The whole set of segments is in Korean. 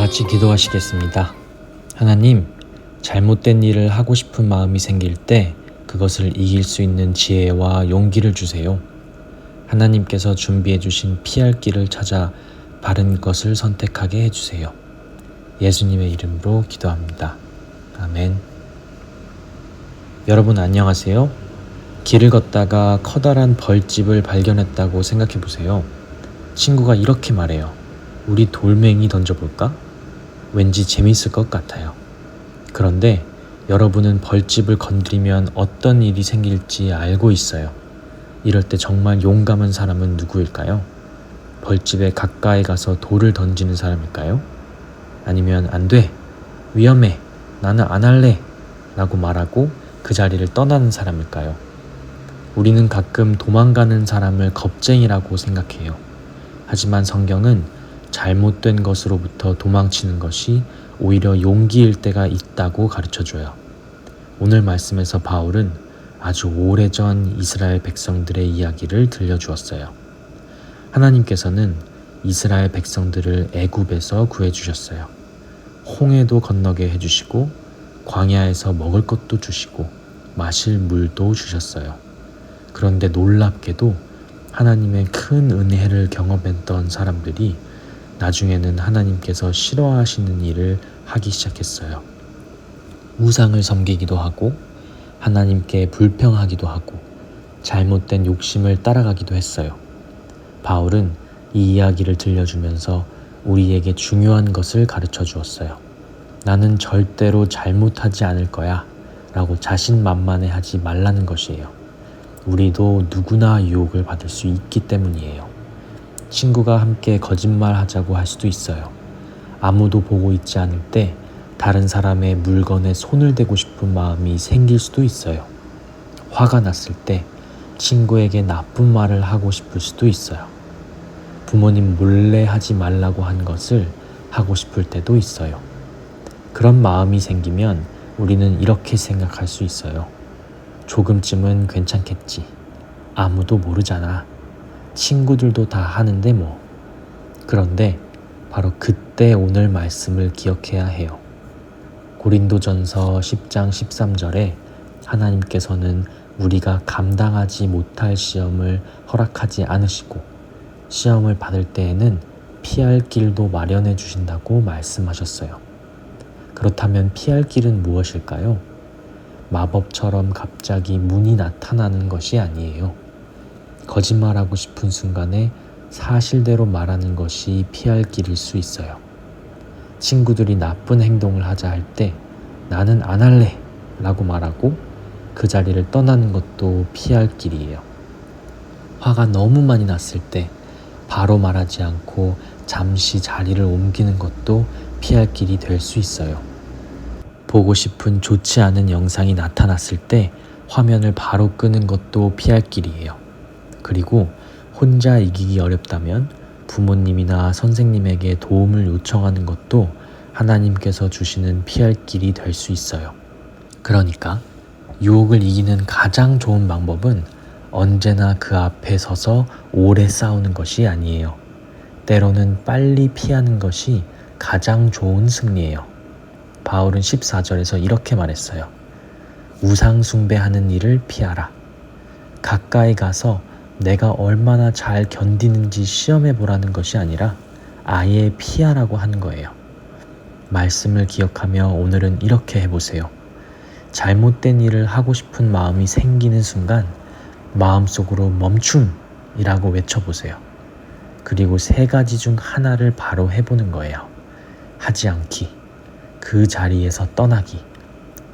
같이 기도하시겠습니다. 하나님, 잘못된 일을 하고 싶은 마음이 생길 때 그것을 이길 수 있는 지혜와 용기를 주세요. 하나님께서 준비해 주신 피할 길을 찾아 바른 것을 선택하게 해주세요. 예수님의 이름으로 기도합니다. 아멘. 여러분 안녕하세요. 길을 걷다가 커다란 벌집을 발견했다고 생각해 보세요. 친구가 이렇게 말해요. 우리 돌멩이 던져볼까? 왠지 재밌을 것 같아요. 그런데 여러분은 벌집을 건드리면 어떤 일이 생길지 알고 있어요. 이럴 때 정말 용감한 사람은 누구일까요? 벌집에 가까이 가서 돌을 던지는 사람일까요? 아니면 안 돼, 위험해, 나는 안 할래 라고 말하고 그 자리를 떠나는 사람일까요? 우리는 가끔 도망가는 사람을 겁쟁이라고 생각해요. 하지만 성경은 잘못된 것으로부터 도망치는 것이 오히려 용기일 때가 있다고 가르쳐줘요. 오늘 말씀에서 바울은 아주 오래전 이스라엘 백성들의 이야기를 들려주었어요. 하나님께서는 이스라엘 백성들을 애굽에서 구해주셨어요. 홍해도 건너게 해주시고 광야에서 먹을 것도 주시고 마실 물도 주셨어요. 그런데 놀랍게도 하나님의 큰 은혜를 경험했던 사람들이 나중에는 하나님께서 싫어하시는 일을 하기 시작했어요. 우상을 섬기기도 하고 하나님께 불평하기도 하고 잘못된 욕심을 따라가기도 했어요. 바울은 이 이야기를 들려주면서 우리에게 중요한 것을 가르쳐 주었어요. 나는 절대로 잘못하지 않을 거야 라고 자신만만해하지 말라는 것이에요. 우리도 누구나 유혹을 받을 수 있기 때문이에요. 친구가 함께 거짓말하자고 할 수도 있어요. 아무도 보고 있지 않을 때 다른 사람의 물건에 손을 대고 싶은 마음이 생길 수도 있어요. 화가 났을 때 친구에게 나쁜 말을 하고 싶을 수도 있어요. 부모님 몰래 하지 말라고 한 것을 하고 싶을 때도 있어요. 그런 마음이 생기면 우리는 이렇게 생각할 수 있어요. 조금쯤은 괜찮겠지. 아무도 모르잖아. 친구들도 다 하는데 뭐. 그런데 바로 그때 오늘 말씀을 기억해야 해요. 고린도전서 10장 13절에 하나님께서는 우리가 감당하지 못할 시험을 허락하지 않으시고 시험을 받을 때에는 피할 길도 마련해 주신다고 말씀하셨어요. 그렇다면 피할 길은 무엇일까요? 마법처럼 갑자기 문이 나타나는 것이 아니에요. 거짓말하고 싶은 순간에 사실대로 말하는 것이 피할 길일 수 있어요. 친구들이 나쁜 행동을 하자 할 때 나는 안 할래 라고 말하고 그 자리를 떠나는 것도 피할 길이에요. 화가 너무 많이 났을 때 바로 말하지 않고 잠시 자리를 옮기는 것도 피할 길이 될 수 있어요. 보고 싶은 좋지 않은 영상이 나타났을 때 화면을 바로 끄는 것도 피할 길이에요. 그리고 혼자 이기기 어렵다면 부모님이나 선생님에게 도움을 요청하는 것도 하나님께서 주시는 피할 길이 될 수 있어요. 그러니까 유혹을 이기는 가장 좋은 방법은 언제나 그 앞에 서서 오래 싸우는 것이 아니에요. 때로는 빨리 피하는 것이 가장 좋은 승리예요. 바울은 14절에서 이렇게 말했어요. 우상 숭배하는 일을 피하라. 가까이 가서 내가 얼마나 잘 견디는지 시험해 보라는 것이 아니라 아예 피하라고 하는 거예요. 말씀을 기억하며 오늘은 이렇게 해보세요. 잘못된 일을 하고 싶은 마음이 생기는 순간 마음속으로 멈춤이라고 외쳐보세요. 그리고 3가지 중 하나를 바로 해보는 거예요. 하지 않기, 그 자리에서 떠나기,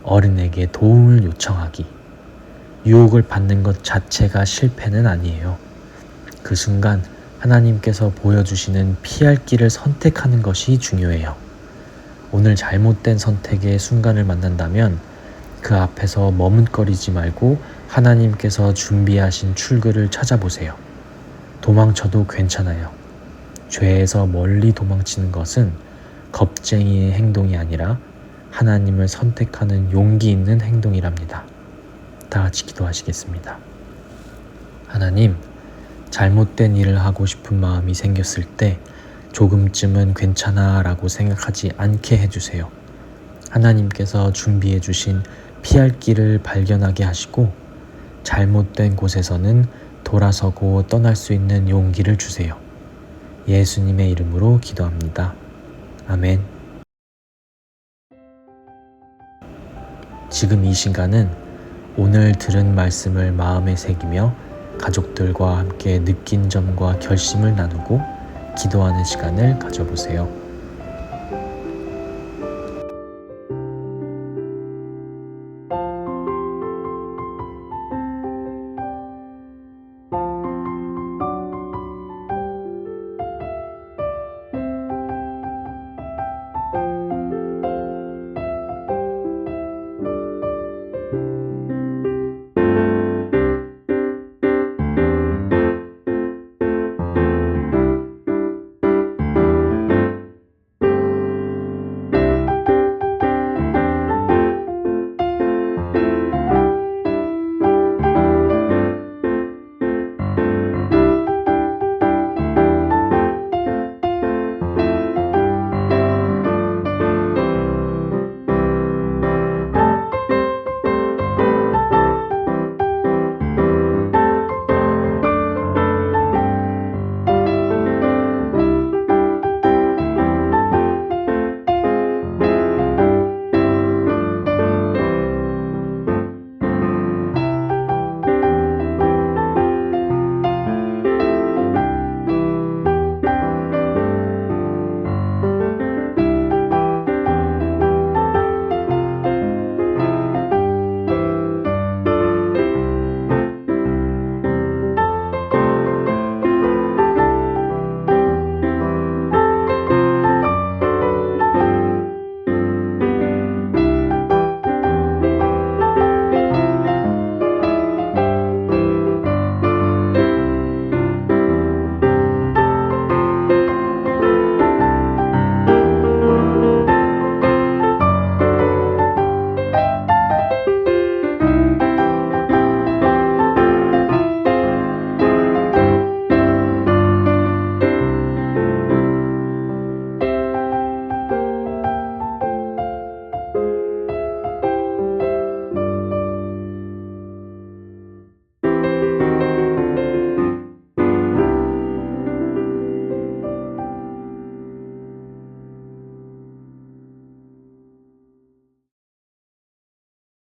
어른에게 도움을 요청하기. 유혹을 받는 것 자체가 실패는 아니에요. 그 순간 하나님께서 보여주시는 피할 길을 선택하는 것이 중요해요. 오늘 잘못된 선택의 순간을 만난다면 그 앞에서 머뭇거리지 말고 하나님께서 준비하신 출구를 찾아보세요. 도망쳐도 괜찮아요. 죄에서 멀리 도망치는 것은 겁쟁이의 행동이 아니라 하나님을 선택하는 용기 있는 행동이랍니다. 다 같이 기도하시겠습니다. 하나님, 잘못된 일을 하고 싶은 마음이 생겼을 때 조금쯤은 괜찮아 라고 생각하지 않게 해주세요. 하나님께서 준비해 주신 피할 길을 발견하게 하시고 잘못된 곳에서는 돌아서고 떠날 수 있는 용기를 주세요. 예수님의 이름으로 기도합니다. 아멘. 지금 이 시간은 오늘 들은 말씀을 마음에 새기며 가족들과 함께 느낀 점과 결심을 나누고 기도하는 시간을 가져보세요.